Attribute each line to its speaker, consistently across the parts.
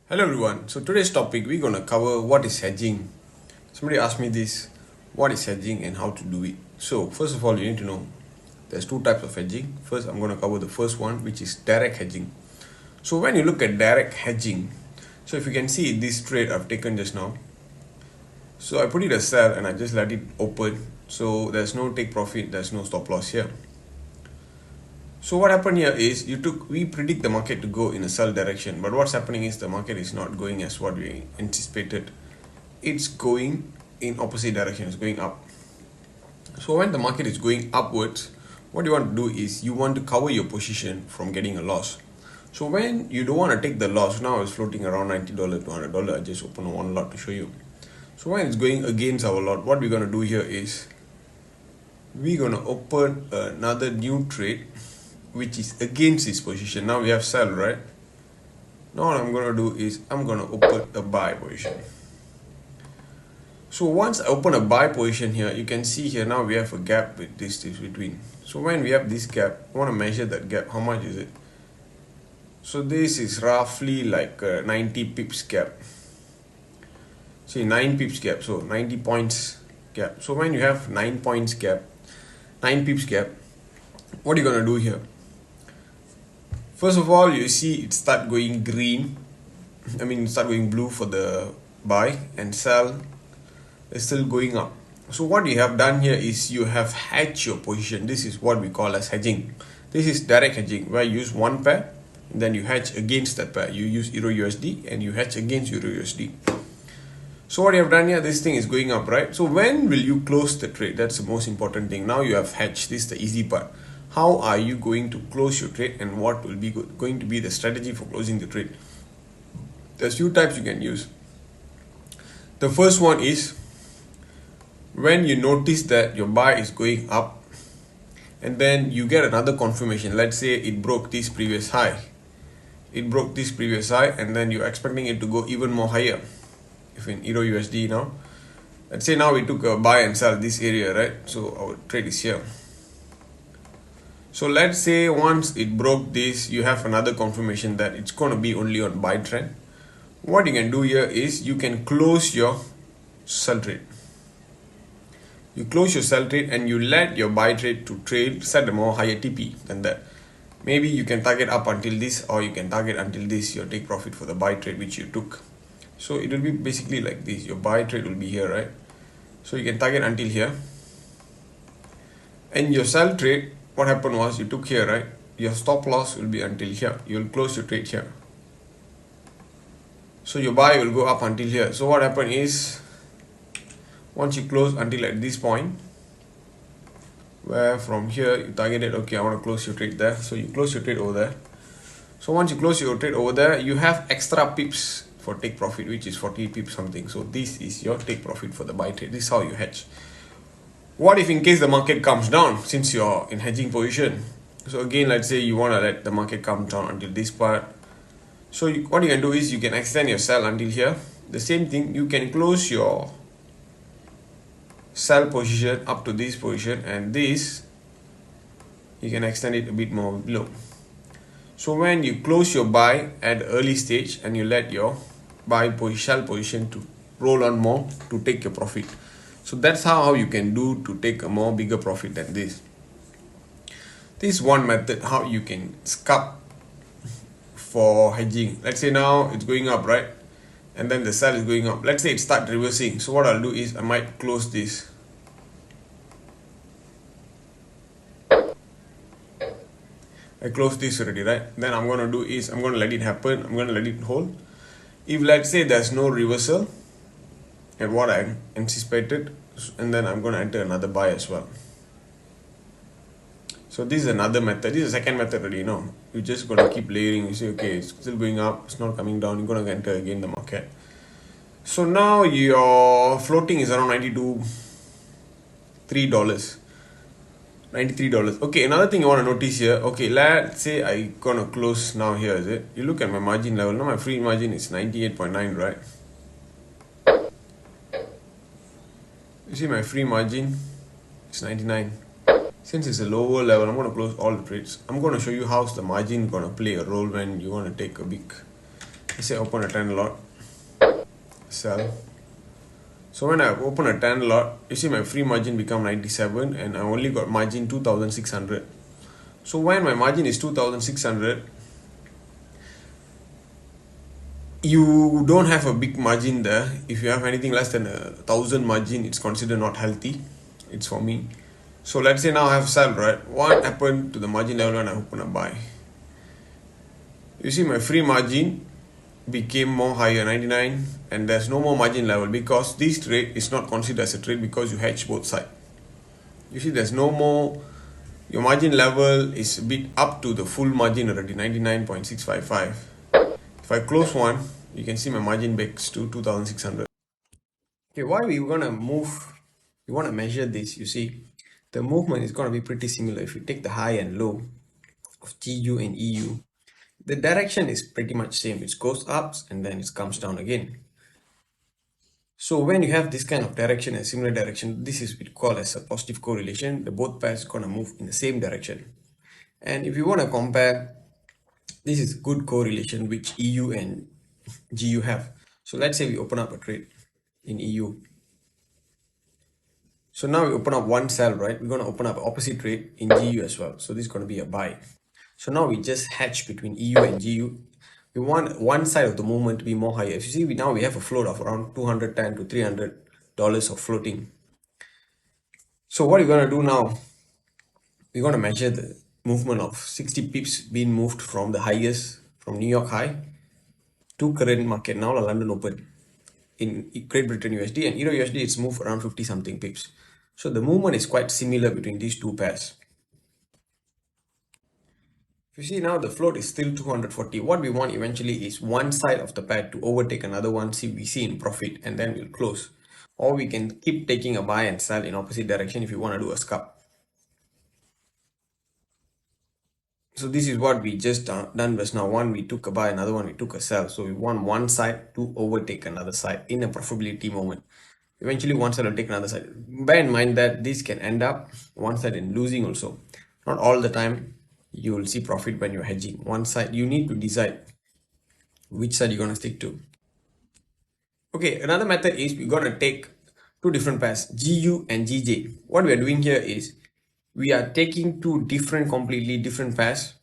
Speaker 1: Hello everyone. So today's topic we're gonna cover what is hedging. Somebody asked me this, what is hedging and how to do it. So first of all, you need to know there's two types of hedging. First, I'm gonna cover the first one, which is direct hedging. So when you look at direct hedging, so if you can see this trade I've taken just now. So I put it as sell and I just let it open. So there's no take profit, there's no stop loss here. So what happened here is we predict the market to go in a sell direction, but what's happening is the market is not going as what we anticipated. It's going in opposite direction, it's going up. So when the market is going upwards, what you want to do is you want to cover your position from getting a loss. So when you don't want to take the loss, now it's floating around $90 to $100. I just open one lot to show you. So when it's going against our lot, what we're going to do here is we're going to open another new trade which is against this position. Now we have sell, right? Now what I'm going to do is I'm going to open a buy position. So once I open a buy position here, you can see here now we have a gap with this between. So when we have this gap, I want to measure that gap. How much is it? So this is roughly like a 90 pips gap. See, 9 pips gap, so 90 points gap. So when you have 9 points gap, 9 pips gap, what are you going to do here? First of all, you see it start going green. Start going blue for the buy, and sell is still going up. So what you have done here is you have hedged your position. This is what we call as hedging. This is direct hedging, where you use one pair, and then you hedge against that pair. You use Euro USD and you hedge against Euro USD. So what you have done here, this thing is going up, right? So when will you close the trade? That's the most important thing. Now you have hedged. This is the easy part. How are you going to close your trade, and what will be going to be the strategy for closing the trade? There's few types you can use. The first one is when you notice that your buy is going up and then you get another confirmation. Let's say it broke this previous high. It broke this previous high and then you're expecting it to go even more higher. If in Euro USD now, let's say now we took a buy and sell this area, right? So our trade is here. So let's say once it broke this, you have another confirmation that it's going to be only on buy trend. What you can do here is you can close your sell trade. You close your sell trade and you let your buy trade to trade, set a more higher TP than that. Maybe you can target up until this, or you can target until this, your take profit for the buy trade which you took. So it will be basically like this. Your buy trade will be here, right? So you can target until here. And your sell trade, what happened was you took here, right? Your stop loss will be until here. You will close your trade here. So your buy will go up until here. So what happened is once you close until at this point, where from here you targeted, okay, I want to close your trade there. So you close your trade over there. So once you close your trade over there, you have extra pips for take profit, which is 40 pips something. So this is your take profit for the buy trade. This is how you hedge. What if in case the market comes down, since you're in hedging position? So again, let's say you want to let the market come down until this part. So what you can do is you can extend your sell until here. The same thing, you can close your sell position up to this position, and this you can extend it a bit more below. So when you close your buy at the early stage and you let your sell position to roll on more to take your profit. So that's how you can do to take a more bigger profit than this. This is one method how you can scalp for hedging. Let's say now it's going up, right? And then the sell is going up. Let's say it starts reversing. So what I'll do is I might close this. I closed this already, right? Then I'm going to do is I'm going to let it happen. I'm going to let it hold. If let's say there's no reversal at what I anticipated, and then I'm going to enter another buy as well. So this is another method. This is the second method already, you're just going to keep layering. You say, okay, it's still going up, it's not coming down, you're going to enter again the market. So now your floating is around $93. $93. Okay, another thing you want to notice here. Okay, let's say I gonna close now here, is it? You look at my margin level. Now my free margin is 98.9, right? You see my free margin is 99. Since it's a lower level, I'm going to close all the trades. I'm going to show you how's the margin going to play a role when you want to take a big say open a 10 lot, sell. So when I open a 10 lot, you see my free margin become 97 and I only got margin 2600. So when my margin is 2600, you don't have a big margin there. If you have anything less than 1000 margin, it's considered not healthy. It's for me. So let's say now I have sell, right? What happened to the margin level when I open a buy? You see my free margin became more higher, 99, and there's no more margin level because this trade is not considered as a trade because you hedge both sides. You see there's no more, your margin level is a bit up to the full margin already, 99.655. If I close one, you can see my margin backs to 2600. Okay, why we gonna move, we want to measure this, you see the movement is going to be pretty similar. If you take the high and low of GU and EU, the direction is pretty much same. It goes up and then it comes down again. So when you have this kind of direction and similar direction, this is called as a positive correlation. The both pairs are going to move in the same direction. And if you want to compare, this is good correlation which EU and GU have. So let's say we open up a trade in EU. So now we open up one sell, right? We're going to open up opposite trade in GU as well. So this is going to be a buy. So now we just hedge between EU and GU. We want one side of the movement to be more higher. If you see, now we have a float of around $210 to $300 of floating. So what we're going to do now, we're going to measure the movement of 60 pips being moved from the highest, from New York high to current market now, London open in Great Britain USD, and Euro USD, it's moved around 50 something pips. So the movement is quite similar between these two pairs. If you see now the float is still 240. What we want eventually is one side of the pair to overtake another one, see we see in profit, and then we'll close. Or we can keep taking a buy and sell in opposite direction if you want to do a scalp. So this is what we just done just now. One we took a buy, another one we took a sell. So we want one side to overtake another side in a profitability moment. Eventually one side will take another side. Bear in mind that this can end up one side in losing also. Not all the time you will see profit when you're hedging. One side, you need to decide which side you're going to stick to. Okay, another method is we're going to take two different pairs, GU and GJ. What we are doing here is we are taking two completely different pairs,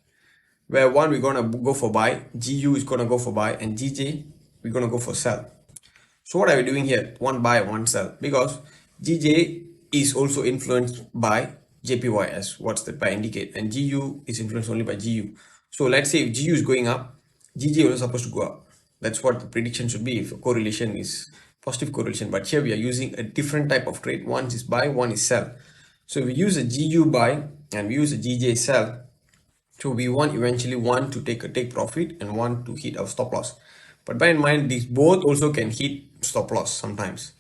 Speaker 1: where one we're going to go for buy, GU is going to go for buy, and GJ we're going to go for sell. So what are we doing here? One buy, one sell, because GJ is also influenced by JPY as what's the pair indicate, and GU is influenced only by GU. So let's say if GU is going up, GJ was supposed to go up. That's what the prediction should be if a correlation is positive correlation. But here we are using a different type of trade. One is buy, one is sell. So we use a GU buy and we use a GJ sell. So we want eventually one to take profit and one to hit our stop loss. But bear in mind, these both also can hit stop loss sometimes.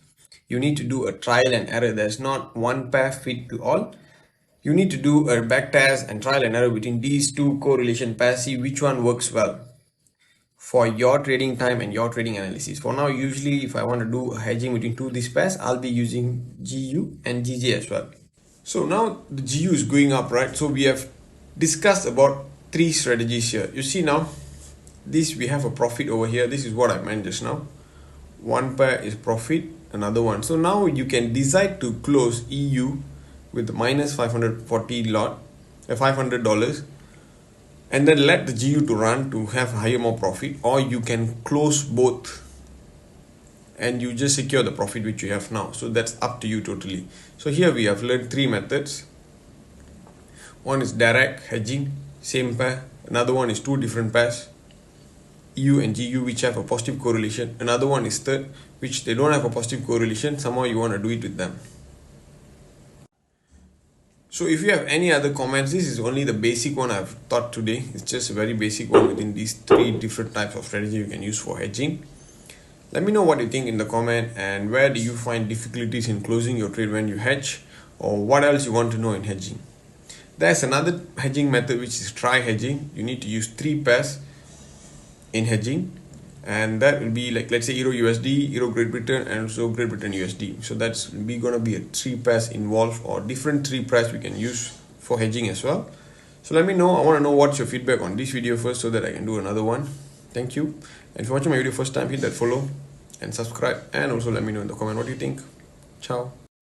Speaker 1: You need to do a trial and error. There's not one pair fit to all. You need to do a back test and trial and error between these two correlation pairs, see which one works well for your trading time and your trading analysis. For now, usually if I want to do a hedging between two of these pairs, I'll be using GU and GJ as well. So now the GU is going up, right? So we have discussed about three strategies here. You see now, this we have a profit over here. This is what I meant just now. One pair is profit, another one. So now you can decide to close EU with minus 540 lot, $500, and then let the GU to run to have higher more profit, or you can close both and you just secure the profit which you have now. So that's up to you totally. So here we have learned three methods. One is direct hedging, same pair. Another one is two different pairs, EU and GU, which have a positive correlation. Another one is third, which they don't have a positive correlation, somehow you want to do it with them. So if you have any other comments, this is only the basic one I've taught today. It's just a very basic one within these three different types of strategy you can use for hedging. Let me know what you think in the comment, and where do you find difficulties in closing your trade when you hedge, or what else you want to know in hedging. There's another hedging method which is try hedging. You need to use three pairs in hedging, and that will be like, let's say, Euro USD, Euro Great Britain, and also Great Britain USD. So that's gonna be a three pairs involved, or different three pairs we can use for hedging as well. So let me know. I want to know what's your feedback on this video first, so that I can do another one. Thank you. And if you're watching my video first time, hit that follow and subscribe, and also let me know in the comment what you think. Ciao.